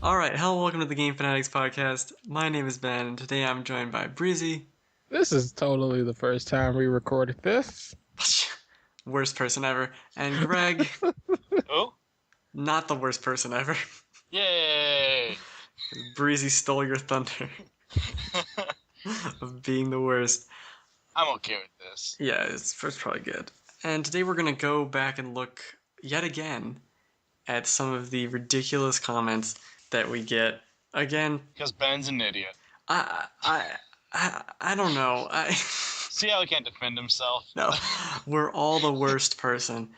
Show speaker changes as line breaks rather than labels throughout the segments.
Alright, hello, welcome to the Game Fanatics podcast. My name is Ben, and today I'm joined by Breezy.
This is totally the first time we recorded this.
Worst person ever. And Greg,
Oh,
not the worst person ever.
yay!
Breezy stole your thunder of being the worst.
I'm okay with this.
Yeah, it's probably good. And today we're going to go back and look yet again at some of the ridiculous comments that we get. Again,
Because Ben's an idiot.
I don't know.
See how he can't defend himself?
No, we're all the worst person.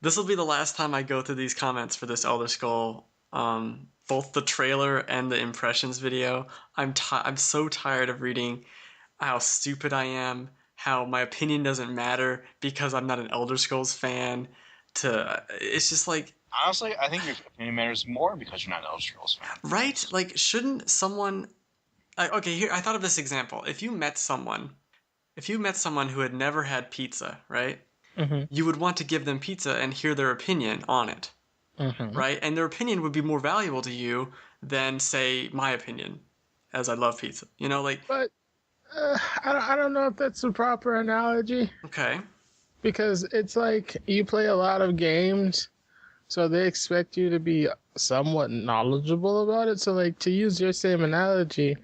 This will be the last time I go through these comments for this Elder Scroll, both the trailer and the impressions video. I'm so tired of reading how stupid I am, how my opinion doesn't matter because I'm not an Elder Scrolls fan. It's just like,
Honestly, I think your opinion matters more because you're not an Elder Scrolls fan.
right? Like, shouldn't someone? Okay, here I thought of this example. If you met someone who had never had pizza, right?
Mm-hmm.
You would want to give them pizza and hear their opinion on it, right? And their opinion would be more valuable to you than, say, my opinion, as I love pizza. You know, like,
But I don't know if that's the proper analogy,
okay,
because it's like you play a lot of games, so they expect you to be somewhat knowledgeable about it. So, like, to use your same analogy,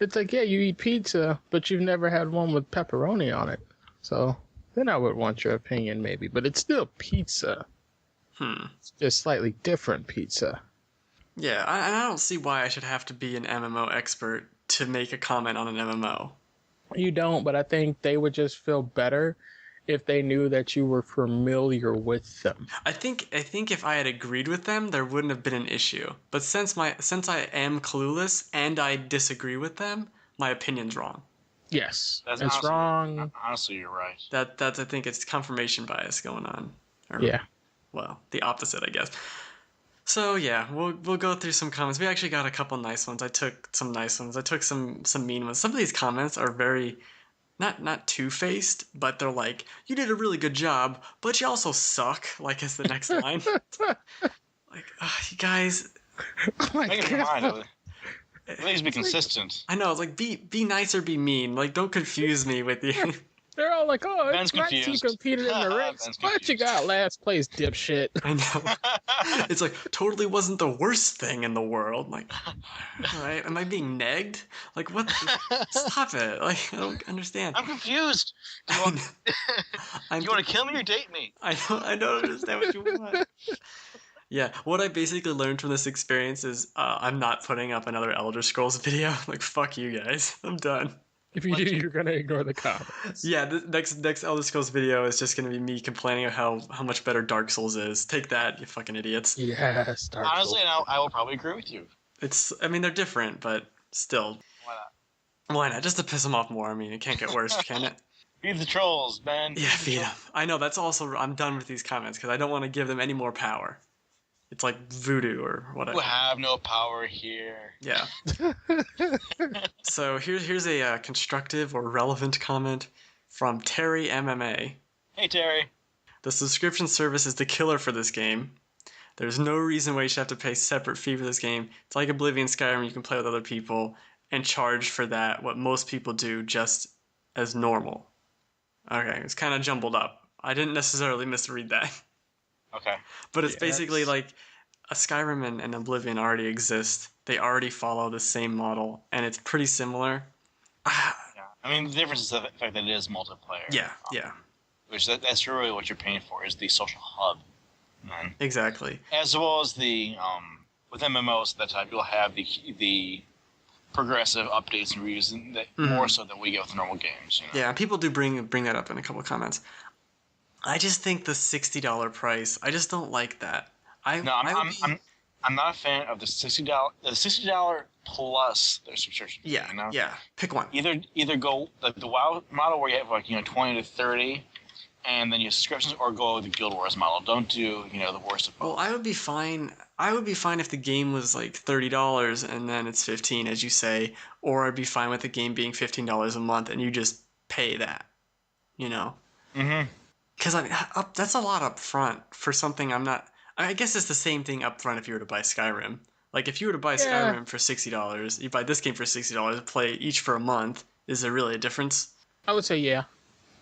it's like, yeah, you eat pizza, but you've never had one with pepperoni on it. So then I would want your opinion, maybe. But it's still pizza. It's just slightly different pizza.
yeah, I don't see why I should have to be an MMO expert to make a comment on an MMO.
You don't, but I think they would just feel better if they knew that you were familiar with them.
I think if I had agreed with them, there wouldn't have been an issue. But since I am clueless and I disagree with them, my opinion's wrong.
Yes,
That's
it's
honestly,
wrong.
Honestly, you're right.
That's I think it's confirmation bias going on. Or,
Yeah.
Well, the opposite, I guess. So yeah, we'll go through some comments. We actually got a couple nice ones. I took some nice ones. I took some mean ones. Some of these comments are very not two-faced, but they're like, you did a really good job, but you also suck, like is the next line. Like, you guys,
Oh my
Make up your mind.
God.
At least be consistent.
I know, it's like be nice or be mean. Like, don't confuse me with you.
They're all like, oh, it's
Ben's
nice you
confused.
competed in the race,
Ben's
but you
confused.
got last place, dipshit.
I know. It's like, totally wasn't the worst thing in the world. Like, alright, am I being negged? Like, what? Stop it. Like, I don't understand.
I'm confused. Do you want, you want to kill me or date me?
I don't understand what you want. Yeah, what I basically learned from this experience is I'm not putting up another Elder Scrolls video. Like, fuck you guys. I'm done.
If you do, you're gonna ignore the comments.
Yeah, the next Elder Scrolls video is just gonna be me complaining of how much better Dark Souls is. Take that, you fucking idiots.
Yes, Dark
Honestly,
Souls.
I will probably agree with you.
I mean, they're different, but still.
Why not?
Why not? Just to piss them off more. I mean, it can't get worse, can it?
Feed the trolls, Ben.
Yeah, feed them. I know, that's also, I'm done with these comments, because I don't want to give them any more power. It's like voodoo or whatever.
You have no power here.
Yeah. So here's a constructive or relevant comment from Terry MMA.
Hey, Terry.
The subscription service is the killer for this game. There's no reason why you should have to pay separate fee for this game. It's like Oblivion Skyrim, you can play with other people and charge for that what most people do just as normal. Okay, it's kind of jumbled up. I didn't necessarily misread that.
Okay.
But it's
Yeah,
basically
that's-
like a Skyrim and Oblivion already exist. They already follow the same model, and it's pretty similar.
Yeah. I mean, the difference is the fact that it is multiplayer.
Yeah, yeah,
Which that's really what you're paying for is the social hub. Man.
exactly.
As well as the with MMOs at that time, you'll have the progressive updates and reviews that more so than we get with normal games. You know?
Yeah, people do bring that up in a couple of comments. I just think the $60 price. I just don't like that.
I'm not a fan of the $60 plus their subscription.
Yeah,
You know?
yeah. Pick one.
Either go the WoW model where you have like 20 to 30, and then you have subscriptions, or go the Guild Wars model. Don't do the worst of both.
Well, I would be fine. I would be fine if the game was like $30 and then it's $15, as you say, or I'd be fine with the game being $15 a month and you just pay that. You know.
Mm-hmm.
Because I mean, that's a lot up front for something I'm not. I guess it's the same thing up front if you were to buy Skyrim, Like if you were to buy
Yeah,
Skyrim for $60, you buy this game for $60, play each for a month. Is there really a difference?
I would say yeah.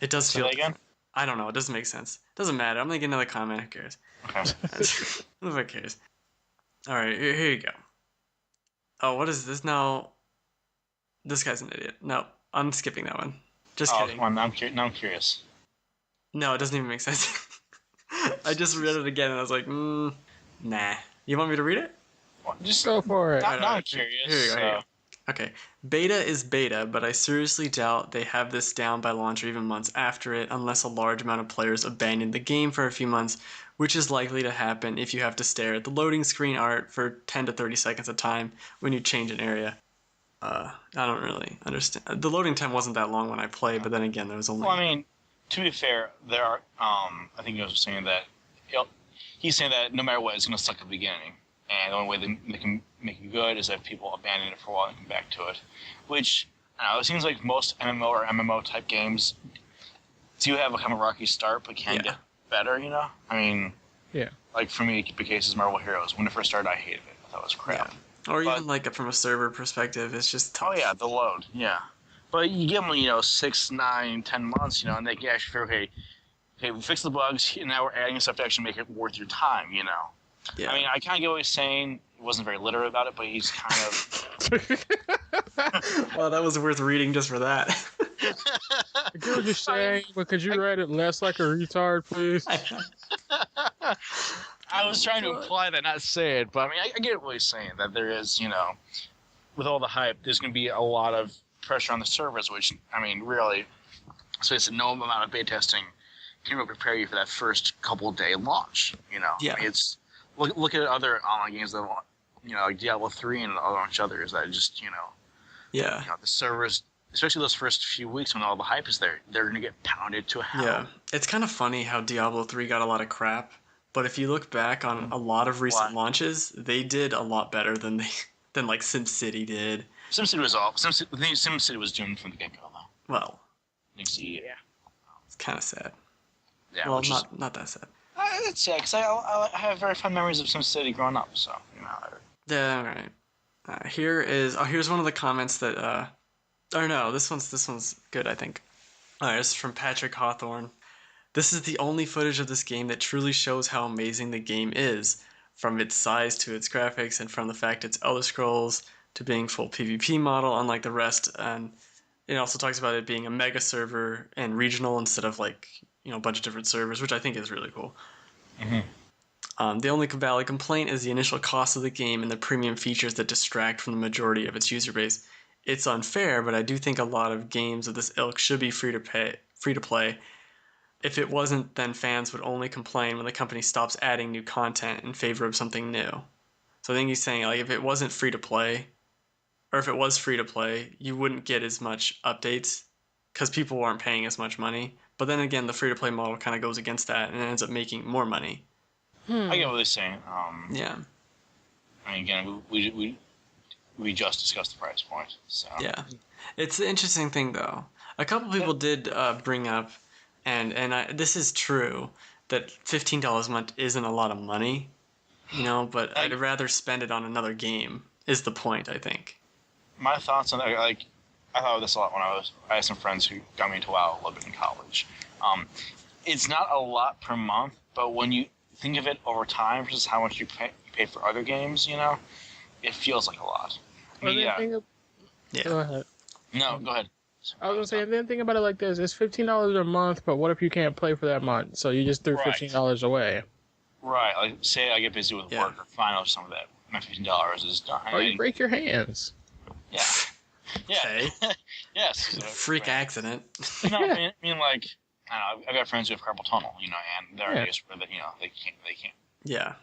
It does
Say
feel
that again?
different. I don't know. It doesn't make sense. Doesn't matter. I'm gonna get another comment. Who cares?
Okay.
Who cares? All right, here you go. Oh, what is this now? This guy's an idiot. No, I'm skipping that one. Just
Oh,
kidding.
come on. Now I'm curious.
No, it doesn't even make sense. I just read it again and I was like, nah. You want me to read it?
Just
Go for it.
now,
Alright,
now I'm
alright,
curious.
Here you go. Here you go. Okay. Beta is beta, but I seriously doubt they have this down by launch or even months after it, unless a large amount of players abandon the game for a few months, which is likely to happen if you have to stare at the loading screen art for 10 to 30 seconds at a time when you change an area. I don't really understand. The loading time wasn't that long when I played, but then again, there was only.
Well, I mean, to be fair, there are. I think he was saying that. He's saying that no matter what, it's going to suck at the beginning, and the only way they can make it good is if people abandon it for a while and come back to it. Which I don't know. It seems like most MMO or MMO type games do have a kind of rocky start, but can get better. You know, I mean,
Yeah.
like for me, the case is Marvel Heroes. When it first started, I hated it. I thought it was crap.
Yeah. Or even like from a server perspective, it's just tough.
Oh yeah, the load. Yeah, but you give them 6, 9, 10 months, and they can actually figure, okay, we fixed the bugs, and now we're adding stuff to actually make it worth your time.
Yeah.
I mean, I kind of get what he's saying. He wasn't very literate about it, but he's kind of.
Well, that was worth reading just for that.
I get what you're saying, but could you write it less like a retard, please?
I was trying to imply that, not say it, but I mean, I get what he's saying. That there is, with all the hype, there's going to be a lot of pressure on the servers, which, I mean, really, so it's no amount of beta testing can really prepare you for that first couple day launch.
Yeah.
I mean, it's look at other online games that, like Diablo 3 and a bunch of others that just,
Yeah.
the servers, especially those first few weeks when all the hype is there, they're going to get pounded to hell.
Yeah. It's kind of funny how Diablo 3 got a lot of crap, but if you look back on a lot of recent launches, they did a lot better than like SimCity did.
SimCity was off. SimCity was doomed from the get-go, though.
Well,
Next year.
it's kind of sad.
Yeah,
Well, not that sad.
It's sad, because I have very fond memories of SimCity growing up, so,
Yeah, all right. Here's one of the comments that or no, this one's good, I think. All right, this is from Patrick Hawthorne. This is the only footage of this game that truly shows how amazing the game is, from its size to its graphics, and from the fact it's Elder Scrolls to being full PvP model, unlike the rest. And it also talks about it being a mega server and regional instead of like a bunch of different servers, which I think is really cool.
Mm-hmm.
The only valid complaint is the initial cost of the game and the premium features that distract from the majority of its user base. It's unfair, but I do think a lot of games of this ilk should be free to play. If it wasn't, then fans would only complain when the company stops adding new content in favor of something new. So I think he's saying, like, if it wasn't free to play, or if it was free to play, you wouldn't get as much updates because people aren't paying as much money. But then again, the free to play model kind of goes against that and ends up making more money.
I get what he's saying.
Yeah.
I mean, again, we just discussed the price point, so.
Yeah. It's the interesting thing, though. A couple people did bring up, and this is true, that $15 a month isn't a lot of money, but I'd rather spend it on another game, is the point, I think.
My thoughts on that, like, I thought of this a lot when I had some friends who got me into WoW a little bit in college. It's not a lot per month, but when you think of it over time versus how much you pay for other games, it feels like a lot. I mean,
Yeah.
Go ahead.
No, go ahead.
I was gonna say, and then think about it like this: it's $15 a month, but what if you can't play for that month? So you just threw
Right.
$15 away.
Right, like, say I get busy with work or finals or some of that. My $15 is done.
Or you break your hands.
Yeah. Yeah.
Okay.
Yes.
Freak accident.
No, I mean, like, I don't know, I've got friends who have carpal tunnel, and there are days where they can't.
Yeah.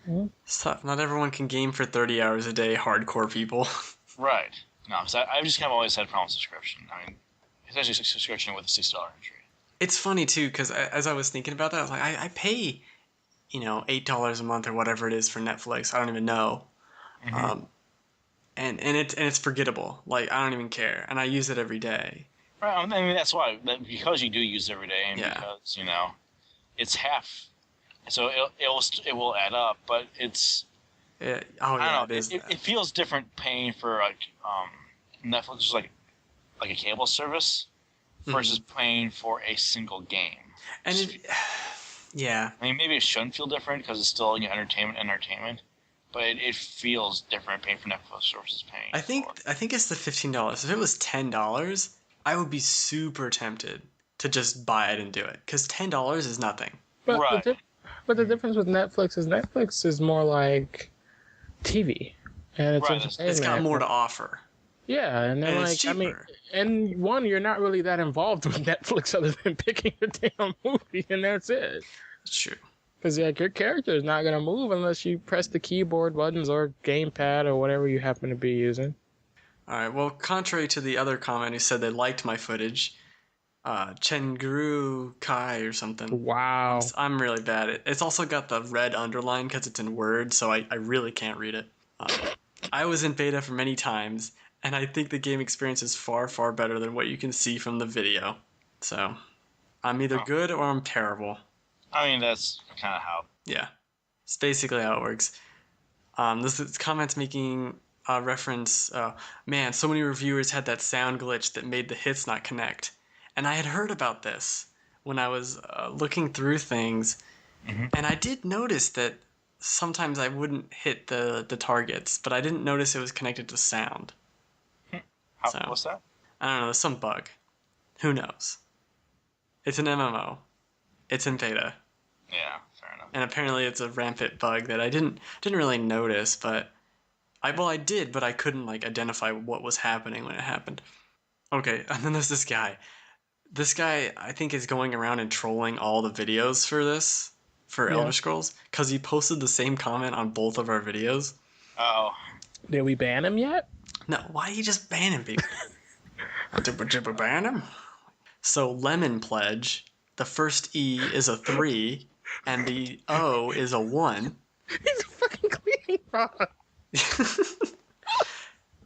Mhm.
It's tough. Not everyone can game for 30 hours a day, hardcore people.
Right. No, because I've just kind of always had problems with subscription. I mean, especially subscription with a $60 entry.
It's funny, too, because as I was thinking about that, I was like, I pay, $8 a month or whatever it is for Netflix. I don't even know.
Mm-hmm.
And it's forgettable. Like, I don't even care. And I use it every day.
Right. I mean, that's why, because you do use it every day, and because it's half, so it will add up. But it's
Oh
I
yeah,
don't
it
know.
is that.
It feels different paying for like Netflix, is like a cable service, versus paying for a single game.
And yeah,
I mean, maybe it shouldn't feel different because it's still entertainment, but it feels different paying for Netflix versus paying for.
I think it's the $15. If it was $10, I would be super tempted to just buy it and do it because $10 is nothing.
But
Right.
but the difference with Netflix is more like TV, and it's
Right,
It's got
entertainment.
more to offer,
Yeah, and then
and it's
like I mean,
cheaper.
and one, you're not really that involved with Netflix other than picking a damn movie, and that's it.
It's true.
Because like your character is not gonna move unless you press the keyboard buttons or gamepad or whatever you happen to be using.
All right. Well, contrary to the other comment who said they liked my footage, Chenguru Kai or something.
Wow.
I'm really bad. It's also got the red underline because it's in Word, so I really can't read it. I was in beta for many times, and I think the game experience is far, far better than what you can see from the video. So, I'm either good or I'm terrible.
I mean, that's kind of how.
Yeah. It's basically how it works. This comment's making a reference, man, so many reviewers had that sound glitch that made the hits not connect. And I had heard about this when I was looking through things, and I did notice that sometimes I wouldn't hit the targets, but I didn't notice it was connected to sound.
What's that?
I don't know, there's some bug. Who knows? It's an MMO. It's in beta.
Yeah, fair enough.
And apparently it's a rampant bug that I didn't really notice, but I did, but I couldn't like identify what was happening when it happened. Okay, and then there's this guy. This guy I think is going around and trolling all the videos for Elder Scrolls because he posted the same comment on both of our videos.
Oh.
Did we ban him yet?
No, why are you just banning people? Did we ban him? So Lemon Pledge, the first E is a 3, and the O is a 1.
He's a fucking cleaning product.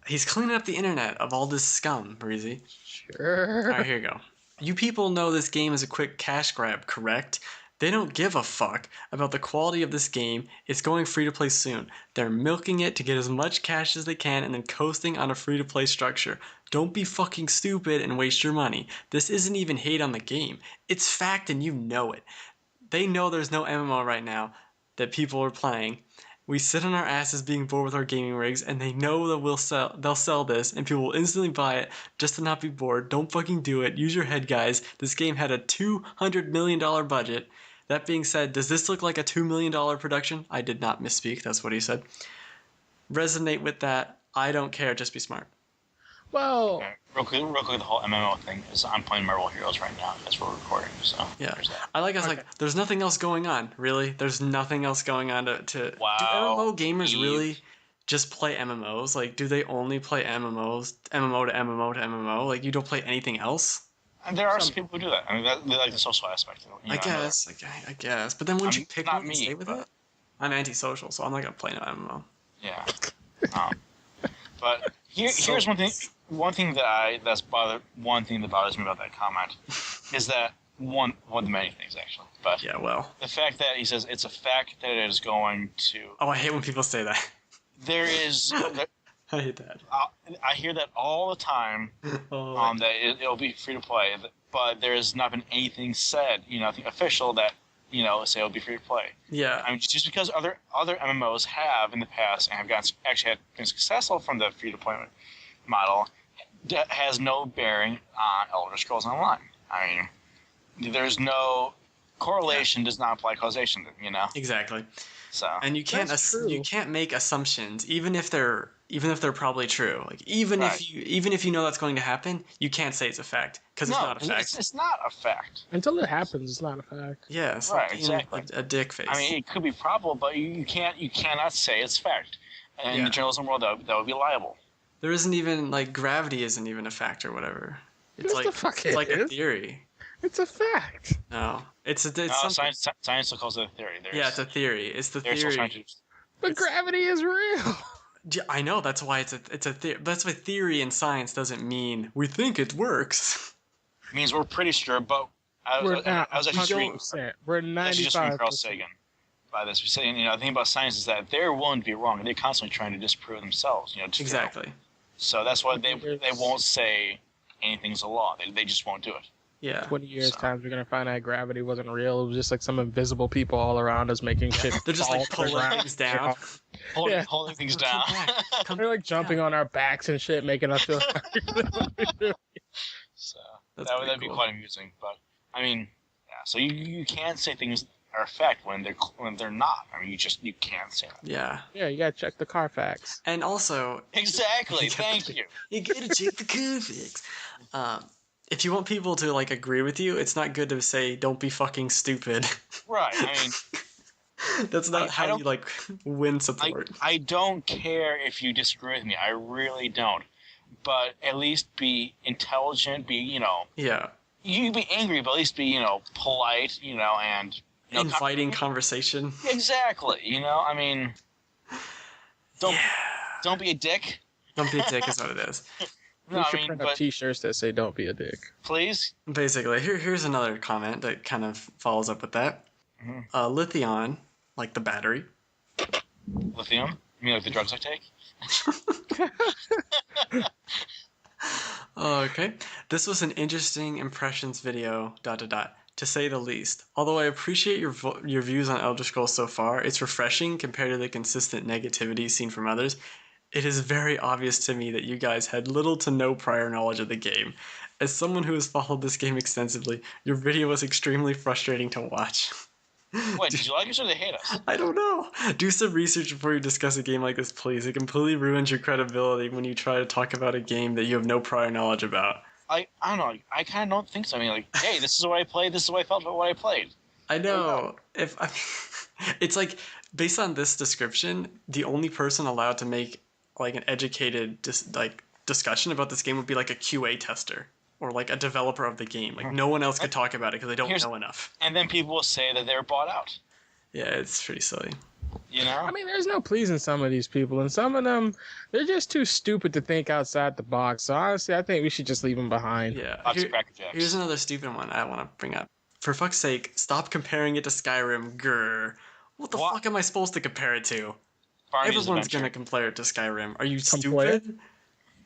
He's cleaning up the internet of all this scum, Breezy.
Sure.
Alright, here you go. You people know this game is a quick cash grab, correct? They don't give a fuck about the quality of this game. It's going free to play soon. They're milking it to get as much cash as they can and then coasting on a free to play structure. Don't be fucking stupid and waste your money. This isn't even hate on the game. It's fact and you know it. They know there's no MMO right now that people are playing. We sit on our asses being bored with our gaming rigs, and they know that they'll sell this, and people will instantly buy it just to not be bored. Don't fucking do it. Use your head, guys. This game had a $200 million budget. That being said, does this look like a $2 million production? I did not misspeak. That's what he said. Resonate with that. I don't care. Just be smart.
Well,
Okay. Real quick, the whole MMO thing is I'm playing Marvel Heroes right now as we're recording, so
Yeah.
there's that.
I like there's nothing else going on, really. There's nothing else going on to
Wow.
do MMO gamers
Eve.
really just play MMOs? Like, do they only play MMOs, MMO to MMO to MMO? Like, you don't play anything else?
And there are some people who do that. I mean, they like the social aspect of it.
I guess. But then wouldn't you pick
not
one and
me,
stay with
but-
it? I'm antisocial, so I'm not gonna play no MMO.
Yeah. But here's one thing. One thing that bothers me about that comment is that one of the many things actually. But
Yeah, well.
the fact that he says it's a fact that it is going to.
Oh, I hate when people say that.
There is.
I hate that.
I hear that all the time.
Oh,
That it'll be free to play, but there's not been anything said, nothing official that say it'll be free to play.
yeah.
I mean, just because other MMOs have in the past and have been successful from the free to play model, that has no bearing on Elder Scrolls Online. I mean, there's no correlation. Does not apply causation.
Exactly.
So
And you can't
That's true.
you can't make assumptions even if they're probably true. Like even
Right.
if you know that's going to happen, you can't say it's a fact because it's not a fact.
it's not a fact.
until it happens, it's not a fact.
Yeah, it's
Right,
like being
exactly.
a dick face.
I mean, it could be probable, but you cannot say it's fact. And in the journalism world, that would be liable.
there isn't even like gravity isn't even a fact or whatever. It's
Yes, the fuck
it's like a
is.
theory.
It's a fact.
No, it's
No,
something.
science still calls it a theory.
Yeah, it's a theory. It's the
They're still trying
theory.
to.
But gravity is real.
Yeah, I know that's why it's a theory. That's why theory in science doesn't mean we think it works.
Means we're pretty sure, but I
We're
was
not
actually reading.
100%. We're
Actually, just reading Carl
95%.
Sagan. by this. We're saying, the thing about science is that they're willing to be wrong, and they're constantly trying to disprove themselves.
Exactly.
So that's why they won't say anything's a law. They just won't do it.
Yeah.
20 years times we're gonna find out gravity wasn't real. It was just like some invisible people all around us making shit.
They're just like pulling things down.
Holding things down.
They're like jumping on our backs and shit, making us feel.
So that'd be quite amusing. But I mean, yeah. So you can't say things are a fact when they're not. I mean, you can't say that.
Yeah.
Yeah, you gotta check the Carfax.
And also.
Exactly. Thank you.
You gotta check the Carfax. If you want people to like agree with you, it's not good to say "don't be fucking stupid."
Right. I mean,
that's not how you like win support.
I don't care if you disagree with me. I really don't. But at least be intelligent.
Yeah.
You be angry, but at least be polite. And
inviting conversation.
Exactly. I mean, don't be a dick.
Don't be a dick is what it is.
We should print up T-shirts that say "Don't be a dick."
Please.
Basically, here's another comment that kind of follows up with that. Mm-hmm. Lithium, like the battery.
Lithium? You mean like the drugs I take?
Okay. This was an interesting impressions video. ... To say the least. Although I appreciate your views on Elder Scrolls so far, it's refreshing compared to the consistent negativity seen from others. It is very obvious to me that you guys had little to no prior knowledge of the game. As someone who has followed this game extensively, your video was extremely frustrating to watch.
Wait, did you like us or did they hate us?
I don't know. Do some research before you discuss a game like this, please. It completely ruins your credibility when you try to talk about a game that you have no prior knowledge about.
I don't know. I kind of don't think so. I mean, like, hey, this is what I played. This is what I felt about what I played.
I know. It's like, based on this description, the only person allowed to make like an educated discussion about this game would be like a QA tester or like a developer of the game. Like no one else could talk about it because they don't know enough.
And then people will say that they're bought out.
Yeah, it's pretty silly.
I mean, there's no pleasing some of these people, and some of them, they're just too stupid to think outside the box. So honestly, I think we should just leave them behind.
Yeah. Here's another stupid one I want to bring up. For fuck's sake, stop comparing it to Skyrim. Grr. What the fuck am I supposed to compare it to? Everyone's going to compare it to Skyrim. Are you stupid?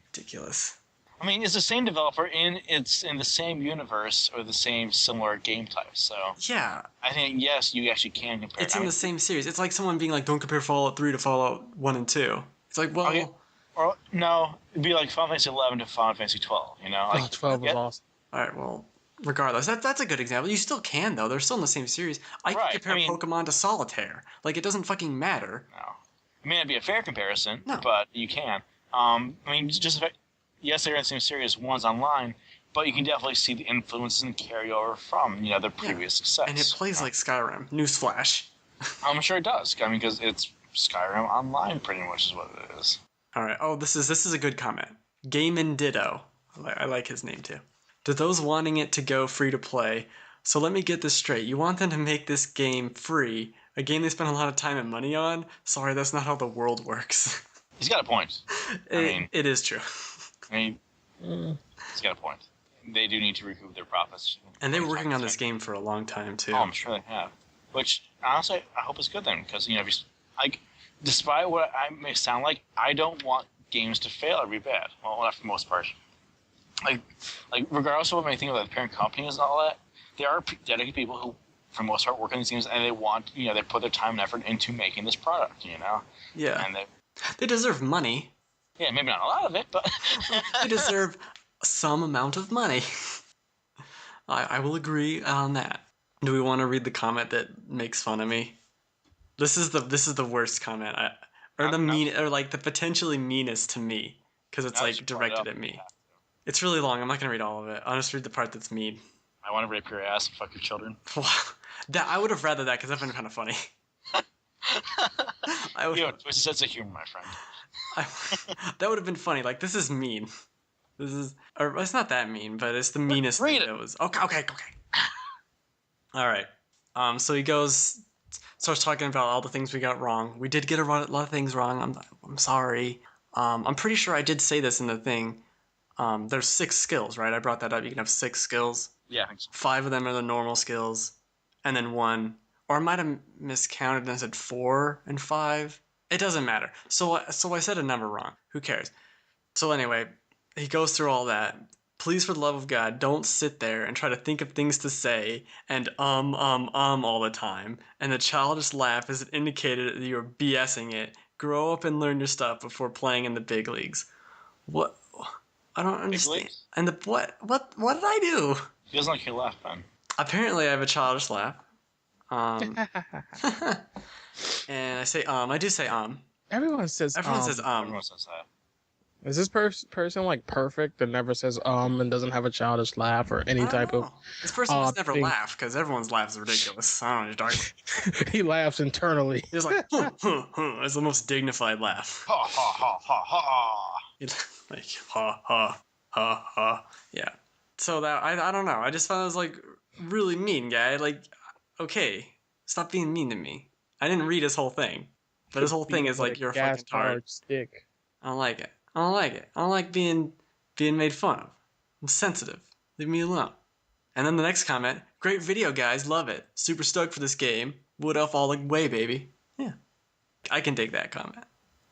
Ridiculous.
I mean, it's the same developer, it's in the same universe or the same similar game type. So
yeah,
I think yes, you actually can compare.
It's in the same series. It's like someone being like, "Don't compare Fallout 3 to Fallout 1 and 2." It's like, well,
okay. Or no, it'd be like Final Fantasy 11 to Final Fantasy 12. Like
12 was awesome.
All right, well, regardless, that's a good example. You still can though. They're still in the same series. I can compare Pokemon to Solitaire. Like it doesn't fucking matter.
No, it may not be a fair comparison,
no.
But you can. I mean, yes, they're in the same series. One's online, but you can definitely see the influences and carryover from their previous success.
And it plays like Skyrim. Newsflash.
I'm sure it does. I mean, because it's Skyrim Online, pretty much is what it is.
All right. Oh, this is a good comment. Game and Ditto. I like his name too. To those wanting it to go free to play, so let me get this straight. You want them to make this game free, a game they spend a lot of time and money on? Sorry, that's not how the world works.
He's got a point.
It is true.
I mean, he's got a point. They do need to recoup their profits.
And they were working on this game for a long time, too.
Oh, I'm sure they have. Which, honestly, I hope it's good then. Because, despite what I may sound like, I don't want games to fail or be bad. Well, not for the most part. Like regardless of what I think about the parent companies and all that, there are dedicated people who, for the most part, work on these games, and they want, they put their time and effort into making this product,
Yeah.
And
they deserve money.
Yeah, maybe not a lot of it, but
they deserve some amount of money. I will agree on that. Do we want to read the comment that makes fun of me? This is the worst comment, or the potentially meanest to me, because it's like directed at me. It's really long. I'm not gonna read all of it. I'll just read the part that's mean.
I want to rape your ass and fuck your children.
I would have rather that because that's been kind of funny.
You have a sense of humor, my friend.
That would have been funny. Like, this is mean. Or it's not that mean, but it's the meanest thing that was. Okay. All right. So he starts talking about all the things we got wrong. We did get a lot of things wrong. I'm sorry. I'm pretty sure I did say this in the thing. There's 6 skills, right? I brought that up. You can have 6 skills.
Yeah, I think so.
5 of them are the normal skills, and then 1 or I might have miscounted and said 4 and 5. It doesn't matter. So I said a number wrong. Who cares? So anyway, he goes through all that. Please, for the love of God, don't sit there and try to think of things to say and all the time. And the childish laugh is an indicator that you're BSing it. Grow up and learn your stuff before playing in the big leagues. What? I don't understand. And what did I do?
He doesn't like your laugh, Ben.
Apparently, I have a childish laugh. And I say I do say
Everyone says
Everyone says
Everyone says that.
Is this person like perfect and never says and doesn't have a childish laugh or any
I don't
type
know.
of
This person must never
thing.
laugh because everyone's laugh is ridiculous. I don't know what you're talking about.
He laughs internally.
He's like, huh, huh, huh. It's the most dignified laugh.
Ha ha ha ha ha.
Like, ha ha ha ha. Yeah. So that I don't know. I just found it was like really mean, guy. Like, okay, stop being mean to me. I didn't read his whole thing, but his whole thing is like you're a fucking tart.
Stick.
I don't like it. I don't like it. I don't like being made fun of. I'm sensitive. Leave me alone. And then the next comment, great video, guys. Love it. Super stoked for this game. Wood elf all the way, baby. Yeah. I can dig that comment.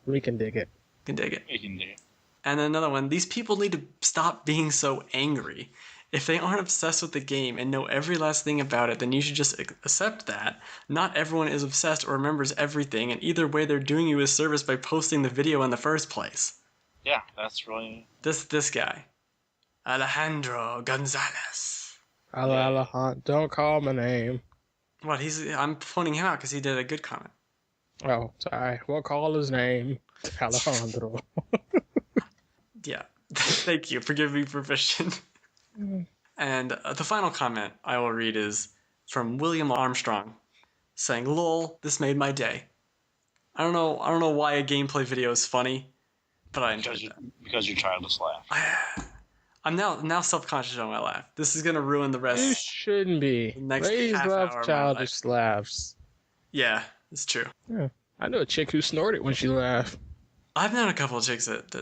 We can dig it.
Can dig it.
You can do it.
And then another one, these people need to stop being so angry. If they aren't obsessed with the game and know every last thing about it, then you should just accept that. Not everyone is obsessed or remembers everything, and either way they're doing you a service by posting the video in the first place.
Yeah, that's really...
This guy. Alejandro Gonzalez.
Alejandro, don't call my name.
What, I'm pointing him out because he did a good comment.
Oh, sorry. We'll call his name Alejandro.
Yeah. Thank you. Forgive me, proficient. And the final comment I will read is from William Armstrong, saying, "Lol, this made my day." I don't know why a gameplay video is funny, but I enjoyed that.
Because your childish laugh.
I'm now self-conscious on my laugh. This is gonna ruin the rest.
You shouldn't be.
Next
Ladies
half hour
love
of my
childish laughs.
Yeah, it's true.
Yeah. I know a chick who snorted when she laughed.
I've known a couple of chicks that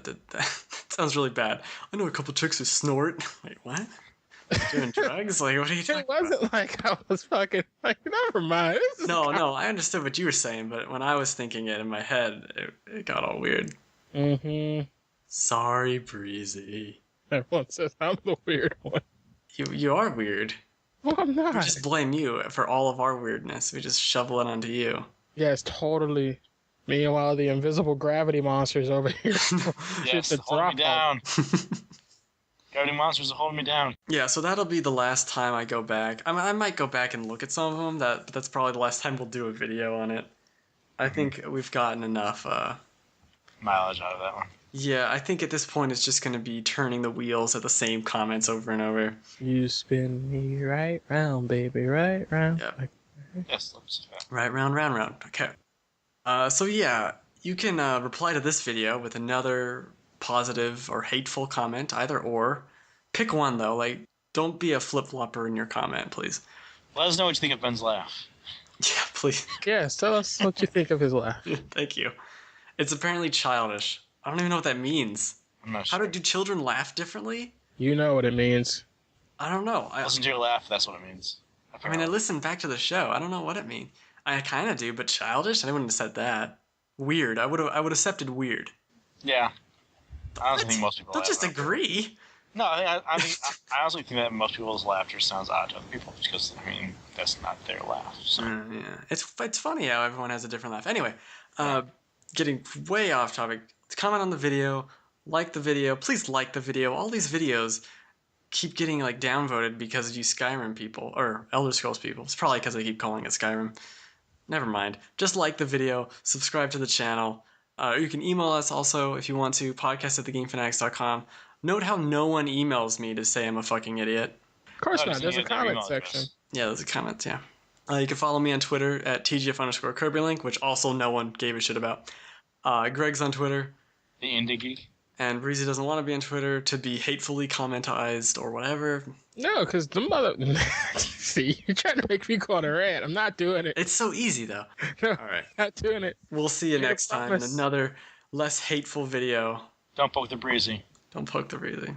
sounds really bad. I know a couple of chicks who snort. Wait, what? Doing drugs? Like, what are you talking about?
It wasn't like I was fucking like, never mind.
No, I understood what you were saying, but when I was thinking it in my head, it got all weird.
Mm-hmm.
Sorry, Breezy.
Everyone says I'm the weird one.
You are weird.
Well, I'm not.
We just blame you for all of our weirdness. We just shovel it onto you.
Yes, totally. Meanwhile, the invisible gravity monsters over here.
Yes, hold me down. Gravity monsters are holding me down.
Yeah, so that'll be the last time I go back. I might go back and look at some of them. But that's probably the last time we'll do a video on it. I think we've gotten enough
mileage out of that one.
Yeah, I think at this point it's just going to be turning the wheels at the same comments over and over.
You spin me right round, baby, right round.
Yeah.
Yes, let's do that.
Right round, round, round. Okay. So yeah, you can reply to this video with another positive or hateful comment, either or. Pick one though. Like, don't be a flip-flopper in your comment, please.
Let us know what you think of Ben's laugh.
Yeah, please.
Yes, tell us what you think of his laugh.
Thank you. It's apparently childish. I don't even know what that means.
I'm not
How
sure.
do children laugh differently?
You know what it means.
I don't know.
Listen to your laugh, that's what it means.
I mean, I listened back to the show. I don't know what it means. I kind of do, but childish? I wouldn't have said that. Weird. I would have accepted weird.
Yeah. I honestly think most people
Don't
laugh
just
at it.
agree.
No, I honestly think that most people's laughter sounds odd to other people because, I mean, that's not their laugh. So.
Yeah. It's funny how everyone has a different laugh. Anyway, getting way off topic. Comment on the video. Like the video. Please like the video. All these videos keep getting like downvoted because of you Skyrim people or Elder Scrolls people. It's probably because they keep calling it Skyrim. Never mind. Just like the video. Subscribe to the channel. You can email us also if you want to. podcast@thegamefanatics.com. Note how no one emails me to say I'm a fucking idiot.
Of course
No,
not. There's a
their
comment
email
section.
address.
Yeah, there's a comment, yeah. You can follow me on Twitter at TGF_KirbyLink, which also no one gave a shit about. Greg's on Twitter.
The Indie Geek.
And Breezy doesn't want to be on Twitter to be hatefully commentized or whatever.
No, because the mother... See, you're trying to make me go on a rant. I'm not doing it.
It's so easy, though.
No,
All right.
not doing it.
We'll see you
Yeah,
next time in
promise.
another less hateful video.
Don't poke the breezy.
Don't poke the Breezy.